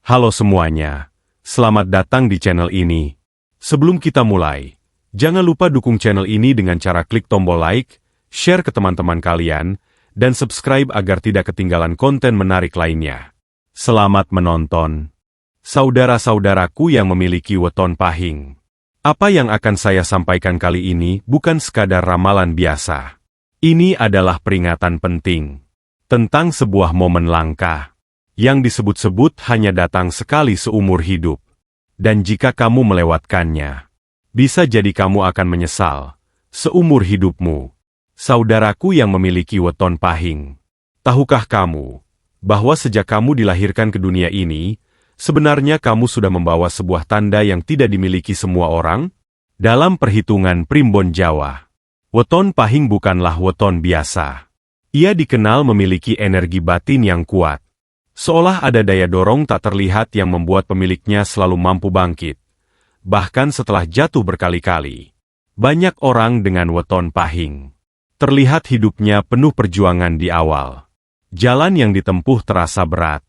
Halo semuanya, selamat datang di channel ini. Sebelum kita mulai, jangan lupa dukung channel ini dengan cara klik tombol like, share ke teman-teman kalian, dan subscribe agar tidak ketinggalan konten menarik lainnya. Selamat menonton. Saudara-saudaraku yang memiliki weton pahing. Apa yang akan saya sampaikan kali ini bukan sekadar ramalan biasa. Ini adalah peringatan penting tentang sebuah momen langka yang disebut-sebut hanya datang sekali seumur hidup. Dan jika kamu melewatkannya, bisa jadi kamu akan menyesal seumur hidupmu. Saudaraku yang memiliki weton pahing, tahukah kamu bahwa sejak kamu dilahirkan ke dunia ini, sebenarnya kamu sudah membawa sebuah tanda yang tidak dimiliki semua orang? Dalam perhitungan primbon Jawa, weton pahing bukanlah weton biasa. Ia dikenal memiliki energi batin yang kuat. Seolah ada daya dorong tak terlihat yang membuat pemiliknya selalu mampu bangkit. Bahkan setelah jatuh berkali-kali, banyak orang dengan weton pahing terlihat hidupnya penuh perjuangan di awal. Jalan yang ditempuh terasa berat,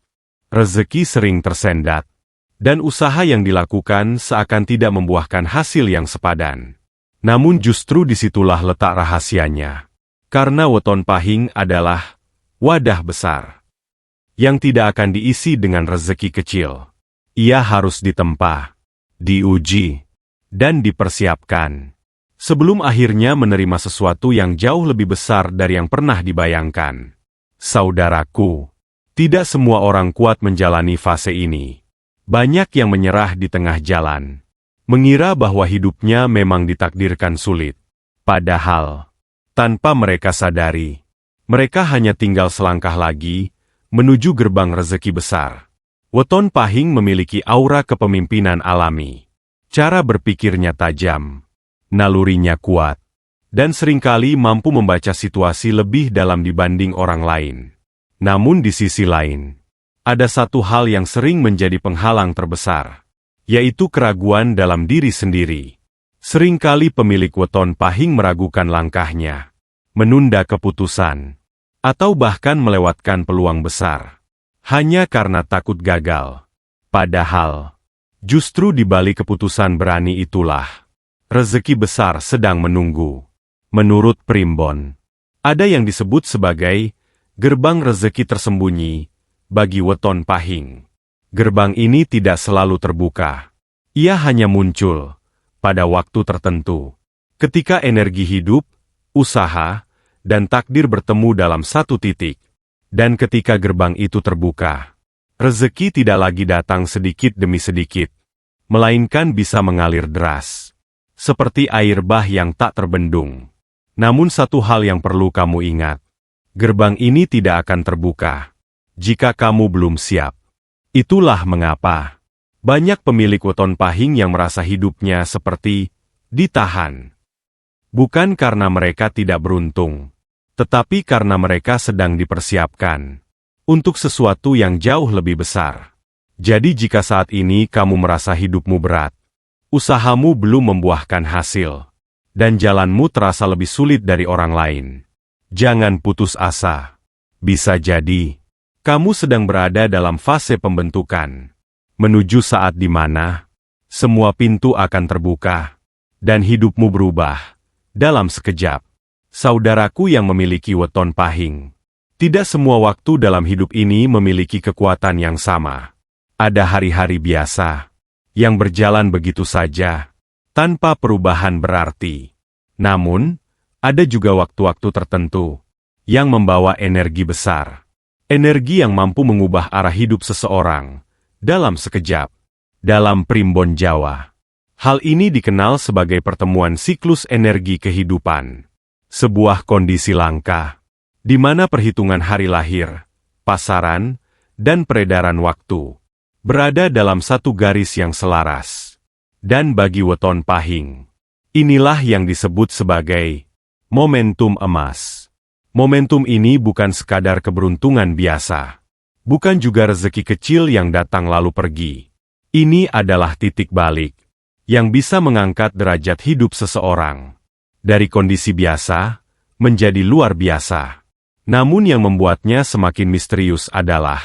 rezeki sering tersendat, dan usaha yang dilakukan seakan tidak membuahkan hasil yang sepadan. Namun justru disitulah letak rahasianya. Karena weton pahing adalah wadah besar yang tidak akan diisi dengan rezeki kecil. Ia harus ditempa, diuji, dan dipersiapkan sebelum akhirnya menerima sesuatu yang jauh lebih besar dari yang pernah dibayangkan. Saudaraku, tidak semua orang kuat menjalani fase ini. Banyak yang menyerah di tengah jalan, mengira bahwa hidupnya memang ditakdirkan sulit. Padahal, tanpa mereka sadari, mereka hanya tinggal selangkah lagi menuju gerbang rezeki besar. Weton pahing memiliki aura kepemimpinan alami. Cara berpikirnya tajam, nalurinya kuat, dan seringkali mampu membaca situasi lebih dalam dibanding orang lain. Namun di sisi lain, ada satu hal yang sering menjadi penghalang terbesar, yaitu keraguan dalam diri sendiri. Seringkali pemilik weton pahing meragukan langkahnya, menunda keputusan, atau bahkan melewatkan peluang besar, hanya karena takut gagal. Padahal, justru di balik keputusan berani itulah rezeki besar sedang menunggu. Menurut primbon, ada yang disebut sebagai gerbang rezeki tersembunyi bagi weton pahing. Gerbang ini tidak selalu terbuka. Ia hanya muncul pada waktu tertentu, ketika energi hidup, usaha, dan takdir bertemu dalam satu titik. Dan ketika gerbang itu terbuka, rezeki tidak lagi datang sedikit demi sedikit, melainkan bisa mengalir deras, seperti air bah yang tak terbendung. Namun satu hal yang perlu kamu ingat, gerbang ini tidak akan terbuka jika kamu belum siap. Itulah mengapa banyak pemilik weton pahing yang merasa hidupnya seperti ditahan. Bukan karena mereka tidak beruntung, tetapi karena mereka sedang dipersiapkan untuk sesuatu yang jauh lebih besar. Jadi jika saat ini kamu merasa hidupmu berat, usahamu belum membuahkan hasil, dan jalanmu terasa lebih sulit dari orang lain, jangan putus asa. Bisa jadi kamu sedang berada dalam fase pembentukan, menuju saat di mana semua pintu akan terbuka, dan hidupmu berubah dalam sekejap. Saudaraku yang memiliki weton pahing, tidak semua waktu dalam hidup ini memiliki kekuatan yang sama. Ada hari-hari biasa yang berjalan begitu saja, tanpa perubahan berarti. Namun, ada juga waktu-waktu tertentu yang membawa energi besar. Energi yang mampu mengubah arah hidup seseorang dalam sekejap. Dalam primbon Jawa, hal ini dikenal sebagai pertemuan siklus energi kehidupan. Sebuah kondisi langka, di mana perhitungan hari lahir, pasaran, dan peredaran waktu berada dalam satu garis yang selaras. Dan bagi weton pahing, inilah yang disebut sebagai momentum emas. Momentum ini bukan sekadar keberuntungan biasa, bukan juga rezeki kecil yang datang lalu pergi. Ini adalah titik balik yang bisa mengangkat derajat hidup seseorang dari kondisi biasa menjadi luar biasa. Namun yang membuatnya semakin misterius adalah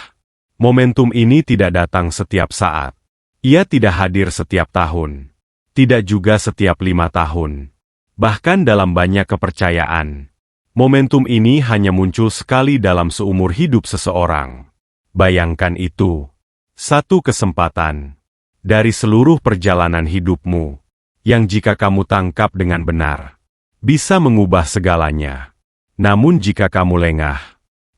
Momentum ini tidak datang setiap saat. Ia tidak hadir setiap tahun. Tidak juga setiap 5 tahun. Bahkan dalam banyak kepercayaan, momentum ini hanya muncul sekali dalam seumur hidup seseorang. Bayangkan itu. Satu kesempatan dari seluruh perjalanan hidupmu, yang jika kamu tangkap dengan benar, bisa mengubah segalanya. Namun jika kamu lengah,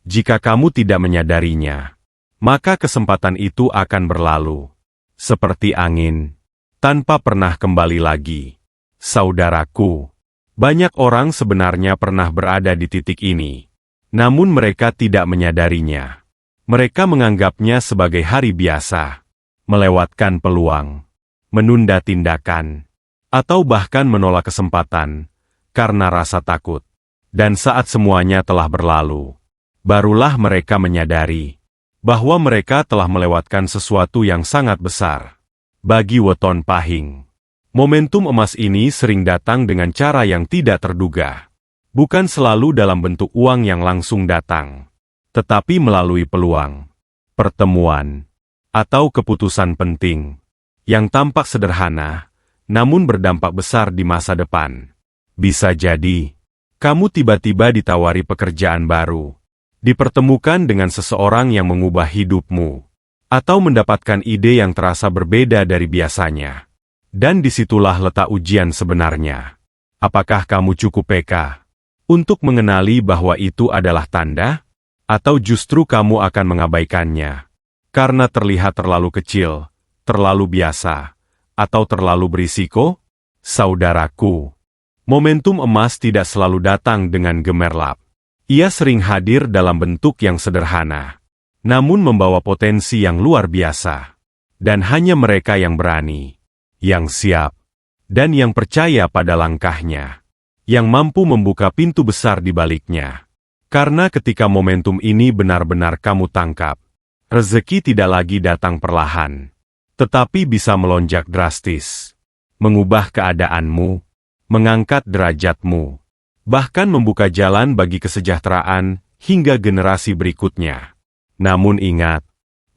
jika kamu tidak menyadarinya, maka kesempatan itu akan berlalu, seperti angin, tanpa pernah kembali lagi. Saudaraku, banyak orang sebenarnya pernah berada di titik ini, namun mereka tidak menyadarinya. Mereka menganggapnya sebagai hari biasa, melewatkan peluang, menunda tindakan, atau bahkan menolak kesempatan, karena rasa takut. Dan saat semuanya telah berlalu, barulah mereka menyadari bahwa mereka telah melewatkan sesuatu yang sangat besar. Bagi Weton Pahing, momentum emas ini sering datang dengan cara yang tidak terduga. Bukan selalu dalam bentuk uang yang langsung datang, tetapi melalui peluang, pertemuan, atau keputusan penting, yang tampak sederhana, namun berdampak besar di masa depan. Bisa jadi, kamu tiba-tiba ditawari pekerjaan baru, dipertemukan dengan seseorang yang mengubah hidupmu, atau mendapatkan ide yang terasa berbeda dari biasanya. Dan disitulah letak ujian sebenarnya. Apakah kamu cukup peka untuk mengenali bahwa itu adalah tanda? Atau justru kamu akan mengabaikannya, karena terlihat terlalu kecil, terlalu biasa, atau terlalu berisiko? Saudaraku, momentum emas tidak selalu datang dengan gemerlap. Ia sering hadir dalam bentuk yang sederhana, namun membawa potensi yang luar biasa. Dan hanya mereka yang berani, yang siap, dan yang percaya pada langkahnya, yang mampu membuka pintu besar di baliknya. Karena ketika momentum ini benar-benar kamu tangkap, rezeki tidak lagi datang perlahan, tetapi bisa melonjak drastis, mengubah keadaanmu, mengangkat derajatmu, bahkan membuka jalan bagi kesejahteraan hingga generasi berikutnya. Namun ingat,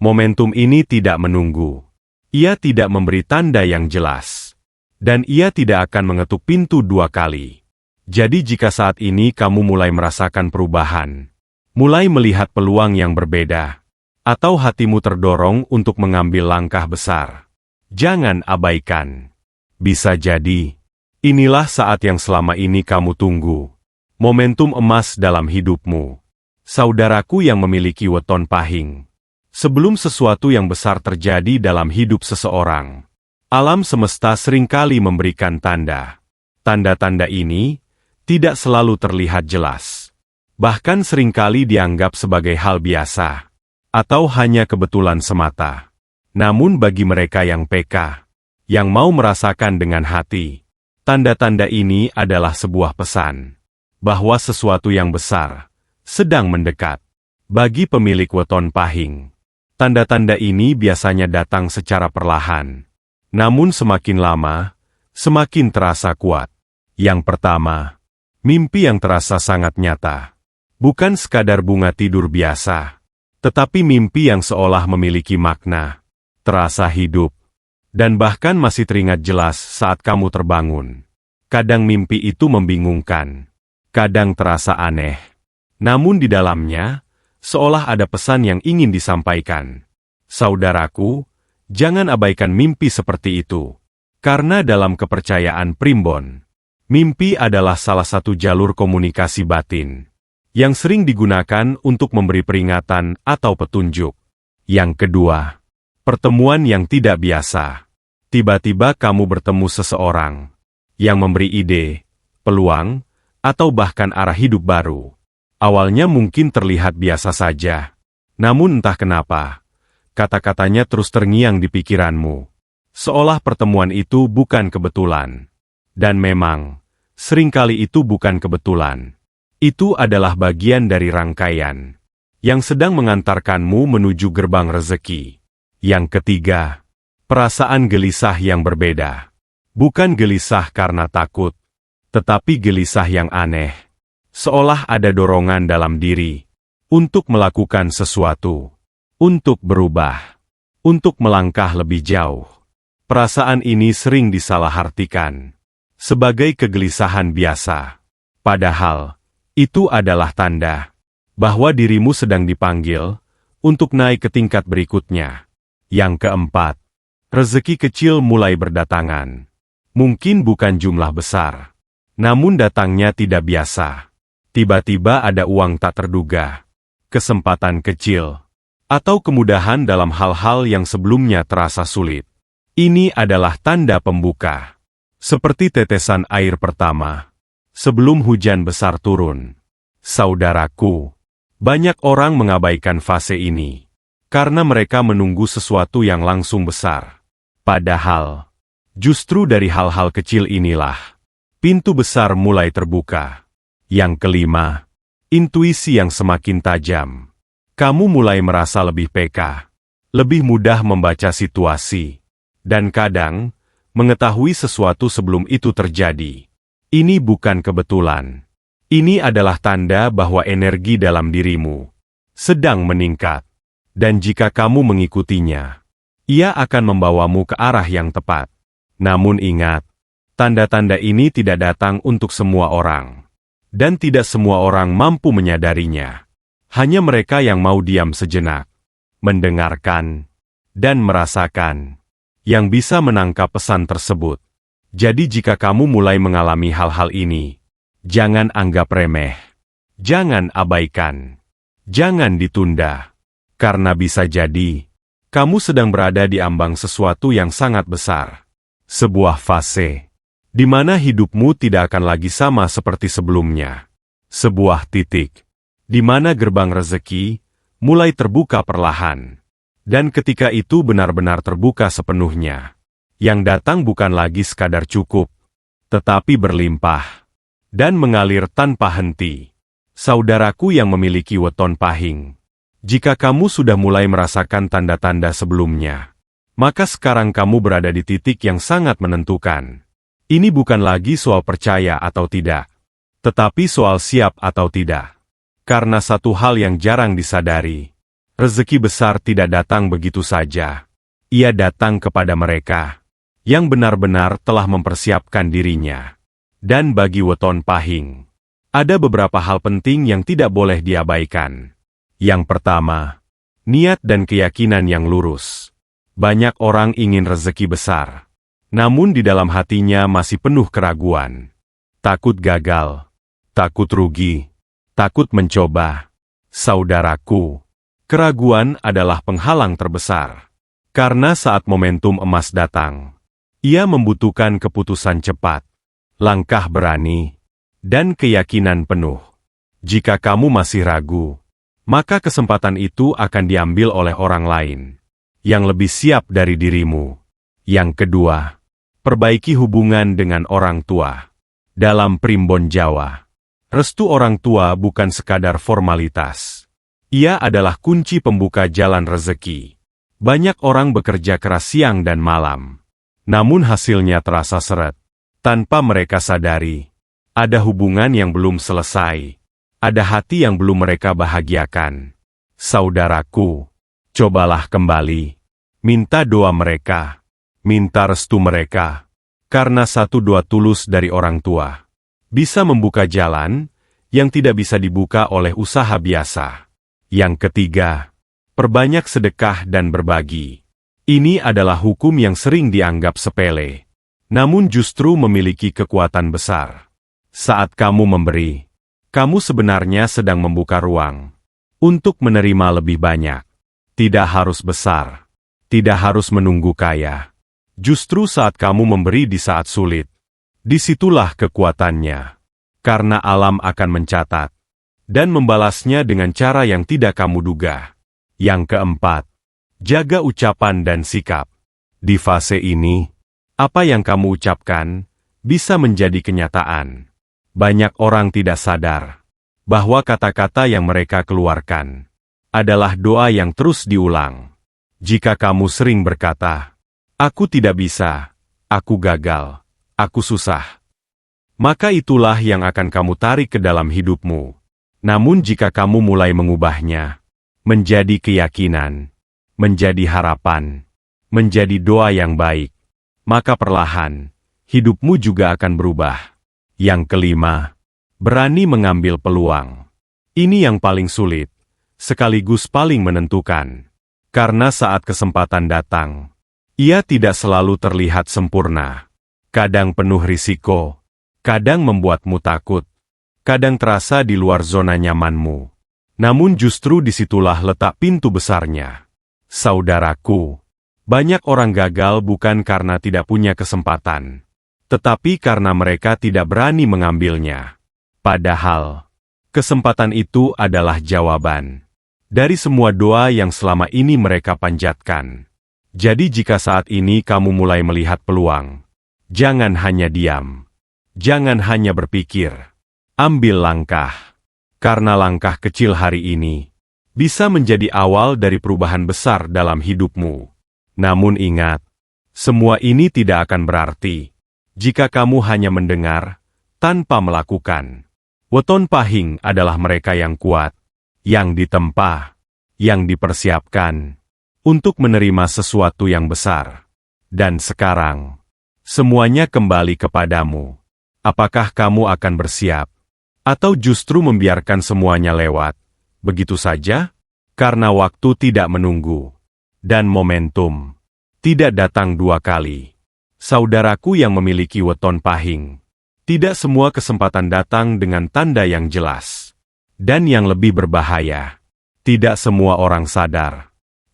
momentum ini tidak menunggu. Ia tidak memberi tanda yang jelas. Dan ia tidak akan mengetuk pintu 2 kali. Jadi jika saat ini kamu mulai merasakan perubahan, mulai melihat peluang yang berbeda, atau hatimu terdorong untuk mengambil langkah besar, jangan abaikan. Bisa jadi, inilah saat yang selama ini kamu tunggu. Momentum emas dalam hidupmu. Saudaraku yang memiliki Weton Pahing. Sebelum sesuatu yang besar terjadi dalam hidup seseorang, alam semesta seringkali memberikan tanda. Tanda-tanda ini tidak selalu terlihat jelas. Bahkan seringkali dianggap sebagai hal biasa, atau hanya kebetulan semata. Namun bagi mereka yang peka, yang mau merasakan dengan hati, tanda-tanda ini adalah sebuah pesan bahwa sesuatu yang besar sedang mendekat. Bagi pemilik Weton Pahing, tanda-tanda ini biasanya datang secara perlahan. Namun semakin lama, semakin terasa kuat. Yang pertama, mimpi yang terasa sangat nyata. Bukan sekadar bunga tidur biasa, tetapi mimpi yang seolah memiliki makna, terasa hidup, dan bahkan masih teringat jelas saat kamu terbangun. Kadang mimpi itu membingungkan, kadang terasa aneh. Namun di dalamnya, seolah ada pesan yang ingin disampaikan. Saudaraku, jangan abaikan mimpi seperti itu. Karena dalam kepercayaan primbon, mimpi adalah salah satu jalur komunikasi batin yang sering digunakan untuk memberi peringatan atau petunjuk. Yang kedua, pertemuan yang tidak biasa. Tiba-tiba kamu bertemu seseorang yang memberi ide, peluang, atau bahkan arah hidup baru. Awalnya mungkin terlihat biasa saja, namun entah kenapa, kata-katanya terus terngiang di pikiranmu. Seolah pertemuan itu bukan kebetulan. Dan memang, seringkali itu bukan kebetulan. Itu adalah bagian dari rangkaian yang sedang mengantarkanmu menuju gerbang rezeki. Yang ketiga, perasaan gelisah yang berbeda. Bukan gelisah karena takut, tetapi gelisah yang aneh. Seolah ada dorongan dalam diri untuk melakukan sesuatu, untuk berubah, untuk melangkah lebih jauh. Perasaan ini sering disalahartikan sebagai kegelisahan biasa. Padahal, itu adalah tanda bahwa dirimu sedang dipanggil untuk naik ke tingkat berikutnya. Yang keempat, rezeki kecil mulai berdatangan. Mungkin bukan jumlah besar, namun datangnya tidak biasa. Tiba-tiba ada uang tak terduga, kesempatan kecil, atau kemudahan dalam hal-hal yang sebelumnya terasa sulit. Ini adalah tanda pembuka. Seperti tetesan air pertama sebelum hujan besar turun. Saudaraku, banyak orang mengabaikan fase ini karena mereka menunggu sesuatu yang langsung besar. Padahal, justru dari hal-hal kecil inilah pintu besar mulai terbuka. Yang kelima, intuisi yang semakin tajam. Kamu mulai merasa lebih peka, lebih mudah membaca situasi, dan kadang mengetahui sesuatu sebelum itu terjadi. Ini bukan kebetulan. Ini adalah tanda bahwa energi dalam dirimu sedang meningkat. Dan jika kamu mengikutinya, ia akan membawamu ke arah yang tepat. Namun ingat, tanda-tanda ini tidak datang untuk semua orang. Dan tidak semua orang mampu menyadarinya. Hanya mereka yang mau diam sejenak, mendengarkan, dan merasakan, yang bisa menangkap pesan tersebut. Jadi jika kamu mulai mengalami hal-hal ini, jangan anggap remeh. Jangan abaikan. Jangan ditunda. Karena bisa jadi, kamu sedang berada di ambang sesuatu yang sangat besar. Sebuah fase di mana hidupmu tidak akan lagi sama seperti sebelumnya. Sebuah titik di mana gerbang rezeki mulai terbuka perlahan. Dan ketika itu benar-benar terbuka sepenuhnya, yang datang bukan lagi sekadar cukup, tetapi berlimpah dan mengalir tanpa henti. Saudaraku yang memiliki weton pahing, jika kamu sudah mulai merasakan tanda-tanda sebelumnya, maka sekarang kamu berada di titik yang sangat menentukan. Ini bukan lagi soal percaya atau tidak, tetapi soal siap atau tidak. Karena satu hal yang jarang disadari, rezeki besar tidak datang begitu saja. Ia datang kepada mereka yang benar-benar telah mempersiapkan dirinya. Dan bagi weton pahing, ada beberapa hal penting yang tidak boleh diabaikan. Yang pertama, niat dan keyakinan yang lurus. Banyak orang ingin rezeki besar, namun di dalam hatinya masih penuh keraguan. Takut gagal, takut rugi, takut mencoba. Saudaraku, keraguan adalah penghalang terbesar. Karena saat momentum emas datang, ia membutuhkan keputusan cepat, langkah berani, dan keyakinan penuh. Jika kamu masih ragu, maka kesempatan itu akan diambil oleh orang lain yang lebih siap dari dirimu. Yang kedua, perbaiki hubungan dengan orang tua. Dalam primbon Jawa, restu orang tua bukan sekadar formalitas. Ia adalah kunci pembuka jalan rezeki. Banyak orang bekerja keras siang dan malam, namun hasilnya terasa seret. Tanpa mereka sadari, ada hubungan yang belum selesai. Ada hati yang belum mereka bahagiakan. Saudaraku, cobalah kembali. Minta doa mereka. Minta restu mereka. Karena satu doa tulus dari orang tua bisa membuka jalan yang tidak bisa dibuka oleh usaha biasa. Yang ketiga, perbanyak sedekah dan berbagi. Ini adalah hukum yang sering dianggap sepele, namun justru memiliki kekuatan besar. Saat kamu memberi, kamu sebenarnya sedang membuka ruang untuk menerima lebih banyak. Tidak harus besar, tidak harus menunggu kaya. Justru saat kamu memberi di saat sulit, disitulah kekuatannya. Karena alam akan mencatat dan membalasnya dengan cara yang tidak kamu duga. Yang keempat, jaga ucapan dan sikap. Di fase ini, apa yang kamu ucapkan bisa menjadi kenyataan. Banyak orang tidak sadar bahwa kata-kata yang mereka keluarkan adalah doa yang terus diulang. Jika kamu sering berkata, "Aku tidak bisa, aku gagal, aku susah," maka itulah yang akan kamu tarik ke dalam hidupmu. Namun jika kamu mulai mengubahnya menjadi keyakinan, menjadi harapan, menjadi doa yang baik, maka perlahan, hidupmu juga akan berubah. Yang kelima, berani mengambil peluang. Ini yang paling sulit, sekaligus paling menentukan. Karena saat kesempatan datang, ia tidak selalu terlihat sempurna. Kadang penuh risiko, kadang membuatmu takut, kadang terasa di luar zona nyamanmu. Namun justru disitulah letak pintu besarnya. Saudaraku, banyak orang gagal bukan karena tidak punya kesempatan, tetapi karena mereka tidak berani mengambilnya. Padahal, kesempatan itu adalah jawaban dari semua doa yang selama ini mereka panjatkan. Jadi jika saat ini kamu mulai melihat peluang, jangan hanya diam. Jangan hanya berpikir. Ambil langkah. Karena langkah kecil hari ini bisa menjadi awal dari perubahan besar dalam hidupmu. Namun ingat, semua ini tidak akan berarti jika kamu hanya mendengar tanpa melakukan. Weton Pahing adalah mereka yang kuat, yang ditempa, yang dipersiapkan untuk menerima sesuatu yang besar. Dan sekarang, semuanya kembali kepadamu. Apakah kamu akan bersiap? Atau justru membiarkan semuanya lewat begitu saja? Karena waktu tidak menunggu. Dan momentum tidak datang dua kali. Saudaraku yang memiliki weton pahing, tidak semua kesempatan datang dengan tanda yang jelas. Dan yang lebih berbahaya, tidak semua orang sadar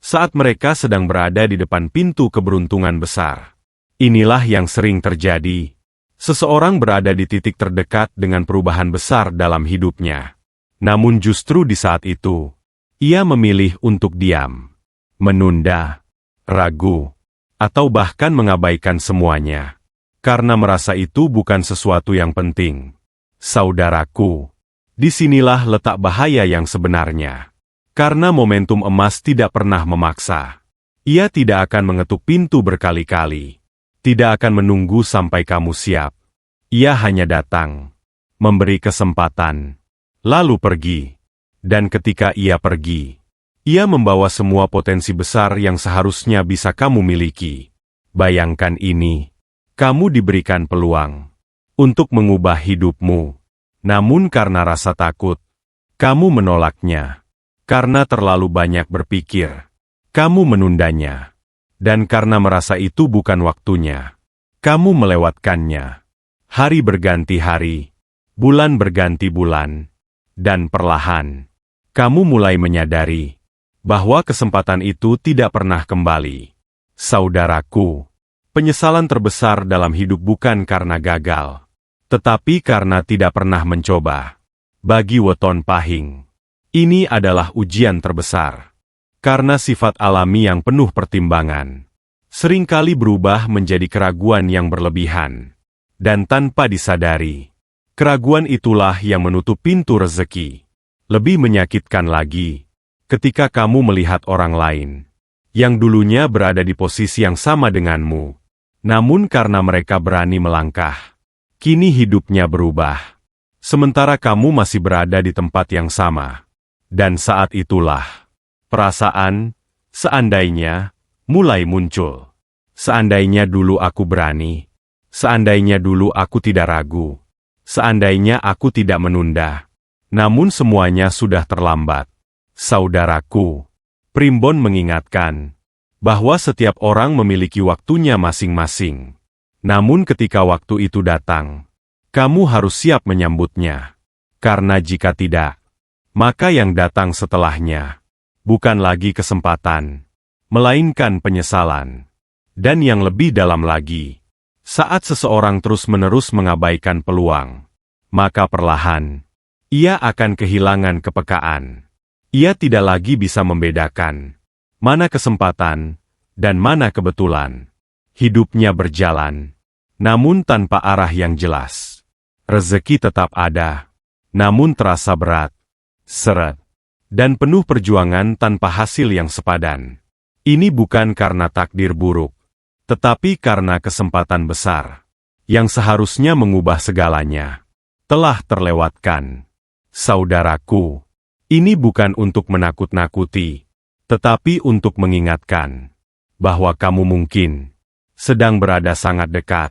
saat mereka sedang berada di depan pintu keberuntungan besar. Inilah yang sering terjadi. Seseorang berada di titik terdekat dengan perubahan besar dalam hidupnya. Namun justru di saat itu, ia memilih untuk diam, menunda, ragu, atau bahkan mengabaikan semuanya. Karena merasa itu bukan sesuatu yang penting. Saudaraku, disinilah letak bahaya yang sebenarnya. Karena momentum emas tidak pernah memaksa. Ia tidak akan mengetuk pintu berkali-kali. Tidak akan menunggu sampai kamu siap. Ia hanya datang, memberi kesempatan, lalu pergi. Dan ketika ia pergi, ia membawa semua potensi besar yang seharusnya bisa kamu miliki. Bayangkan ini, kamu diberikan peluang untuk mengubah hidupmu. Namun karena rasa takut, kamu menolaknya. Karena terlalu banyak berpikir, kamu menundanya. Dan karena merasa itu bukan waktunya, kamu melewatkannya. Hari berganti hari, bulan berganti bulan, dan perlahan, kamu mulai menyadari bahwa kesempatan itu tidak pernah kembali. Saudaraku, penyesalan terbesar dalam hidup bukan karena gagal, tetapi karena tidak pernah mencoba. Bagi weton pahing, ini adalah ujian terbesar. Karena sifat alami yang penuh pertimbangan, seringkali berubah menjadi keraguan yang berlebihan. Dan tanpa disadari, keraguan itulah yang menutup pintu rezeki. Lebih menyakitkan lagi, ketika kamu melihat orang lain, yang dulunya berada di posisi yang sama denganmu, namun karena mereka berani melangkah, kini hidupnya berubah. Sementara kamu masih berada di tempat yang sama. Dan saat itulah, perasaan, seandainya, mulai muncul. Seandainya dulu aku berani. Seandainya dulu aku tidak ragu. Seandainya aku tidak menunda. Namun semuanya sudah terlambat. Saudaraku, Primbon mengingatkan bahwa setiap orang memiliki waktunya masing-masing. Namun ketika waktu itu datang, kamu harus siap menyambutnya. Karena jika tidak, maka yang datang setelahnya bukan lagi kesempatan, melainkan penyesalan. Dan yang lebih dalam lagi, saat seseorang terus-menerus mengabaikan peluang, maka perlahan, ia akan kehilangan kepekaan. Ia tidak lagi bisa membedakan mana kesempatan dan mana kebetulan. Hidupnya berjalan, namun tanpa arah yang jelas. Rezeki tetap ada, namun terasa berat, seret, dan penuh perjuangan tanpa hasil yang sepadan. Ini bukan karena takdir buruk, tetapi karena kesempatan besar, yang seharusnya mengubah segalanya, telah terlewatkan. Saudaraku, Ini bukan untuk menakut-nakuti, tetapi untuk mengingatkan bahwa kamu mungkin sedang berada sangat dekat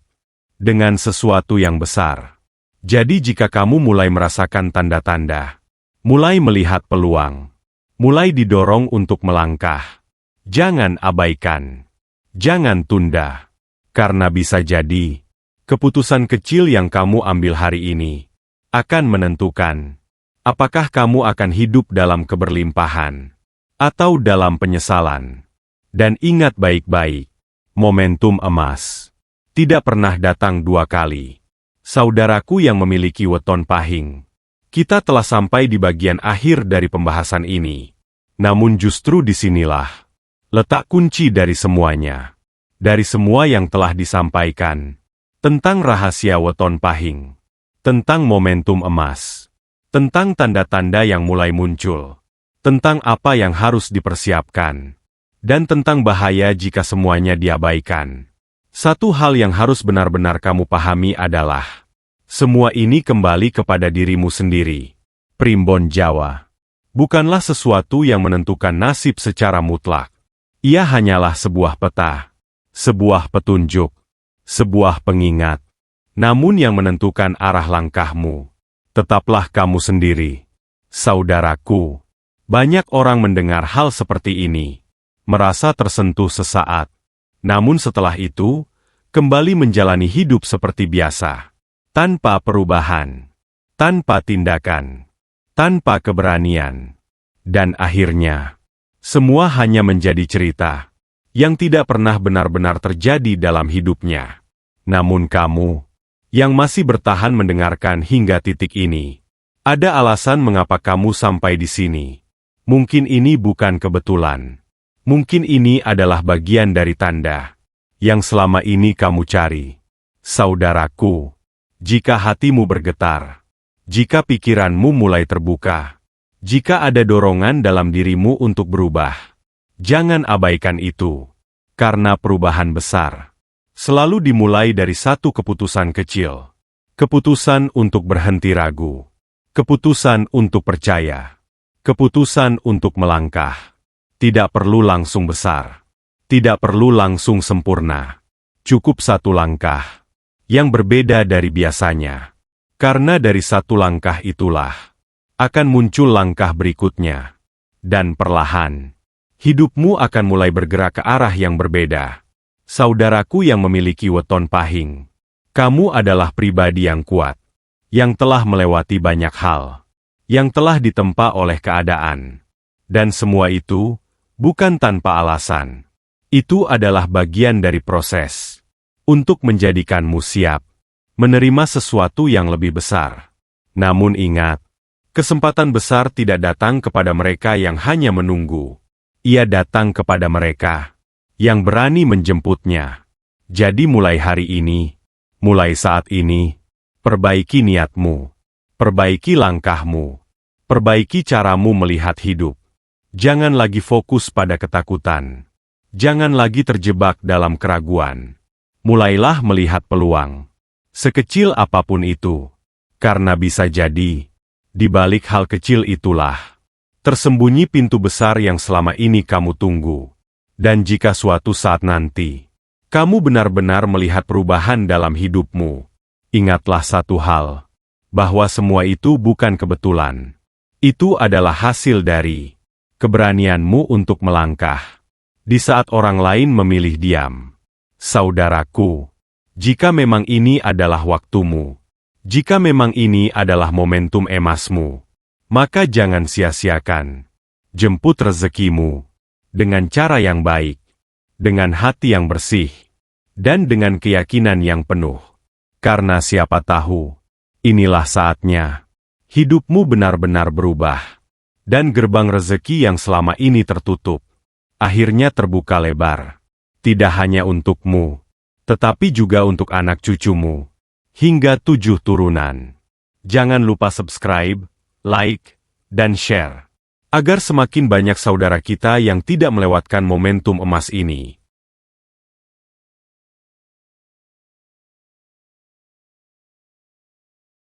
dengan sesuatu yang besar. Jadi jika kamu mulai merasakan tanda-tanda, mulai melihat peluang, mulai didorong untuk melangkah, jangan abaikan, jangan tunda, karena bisa jadi keputusan kecil yang kamu ambil hari ini akan menentukan apakah kamu akan hidup dalam keberlimpahan atau dalam penyesalan. Dan ingat baik-baik, momentum emas tidak pernah datang dua kali. Saudaraku yang memiliki weton pahing, kita telah sampai di bagian akhir dari pembahasan ini. Namun justru disinilah letak kunci dari semuanya. Dari semua yang telah disampaikan tentang rahasia weton pahing, tentang momentum emas, tentang tanda-tanda yang mulai muncul, tentang apa yang harus dipersiapkan, dan tentang bahaya jika semuanya diabaikan. Satu hal yang harus benar-benar kamu pahami adalah, semua ini kembali kepada dirimu sendiri. Primbon Jawa bukanlah sesuatu yang menentukan nasib secara mutlak. Ia hanyalah sebuah peta, sebuah petunjuk, sebuah pengingat. Namun yang menentukan arah langkahmu, tetaplah kamu sendiri. Saudaraku, banyak orang mendengar hal seperti ini, merasa tersentuh sesaat, namun setelah itu, kembali menjalani hidup seperti biasa, tanpa perubahan, tanpa tindakan, tanpa keberanian. Dan akhirnya, semua hanya menjadi cerita yang tidak pernah benar-benar terjadi dalam hidupnya. Namun kamu, yang masih bertahan mendengarkan hingga titik ini, ada alasan mengapa kamu sampai di sini. Mungkin ini bukan kebetulan. Mungkin ini adalah bagian dari tanda yang selama ini kamu cari. Saudaraku, jika hatimu bergetar, jika pikiranmu mulai terbuka, jika ada dorongan dalam dirimu untuk berubah, jangan abaikan itu. Karena perubahan besar selalu dimulai dari satu keputusan kecil. Keputusan untuk berhenti ragu. Keputusan untuk percaya. Keputusan untuk melangkah. Tidak perlu langsung besar. Tidak perlu langsung sempurna. Cukup satu langkah yang berbeda dari biasanya. Karena dari satu langkah itulah akan muncul langkah berikutnya. Dan perlahan, hidupmu akan mulai bergerak ke arah yang berbeda. Saudaraku yang memiliki weton pahing, kamu adalah pribadi yang kuat, yang telah melewati banyak hal, yang telah ditempa oleh keadaan. Dan semua itu bukan tanpa alasan. Itu adalah bagian dari proses untuk menjadikanmu siap menerima sesuatu yang lebih besar. Namun ingat, kesempatan besar tidak datang kepada mereka yang hanya menunggu. Ia datang kepada mereka yang berani menjemputnya. Jadi mulai hari ini, mulai saat ini, perbaiki niatmu, perbaiki langkahmu, perbaiki caramu melihat hidup. Jangan lagi fokus pada ketakutan. Jangan lagi terjebak dalam keraguan. Mulailah melihat peluang, sekecil apapun itu, karena bisa jadi, di balik hal kecil itulah tersembunyi pintu besar yang selama ini kamu tunggu. Dan jika suatu saat nanti, kamu benar-benar melihat perubahan dalam hidupmu, ingatlah satu hal, bahwa semua itu bukan kebetulan. Itu adalah hasil dari keberanianmu untuk melangkah, di saat orang lain memilih diam. Saudaraku, jika memang ini adalah waktumu, jika memang ini adalah momentum emasmu, maka jangan sia-siakan. Jemput rezekimu dengan cara yang baik, dengan hati yang bersih, dan dengan keyakinan yang penuh. Karena siapa tahu, inilah saatnya hidupmu benar-benar berubah, dan gerbang rezeki yang selama ini tertutup akhirnya terbuka lebar. Tidak hanya untukmu, tetapi juga untuk anak cucumu, hingga 7 turunan. Jangan lupa subscribe, like, dan share, agar semakin banyak saudara kita yang tidak melewatkan momentum emas ini.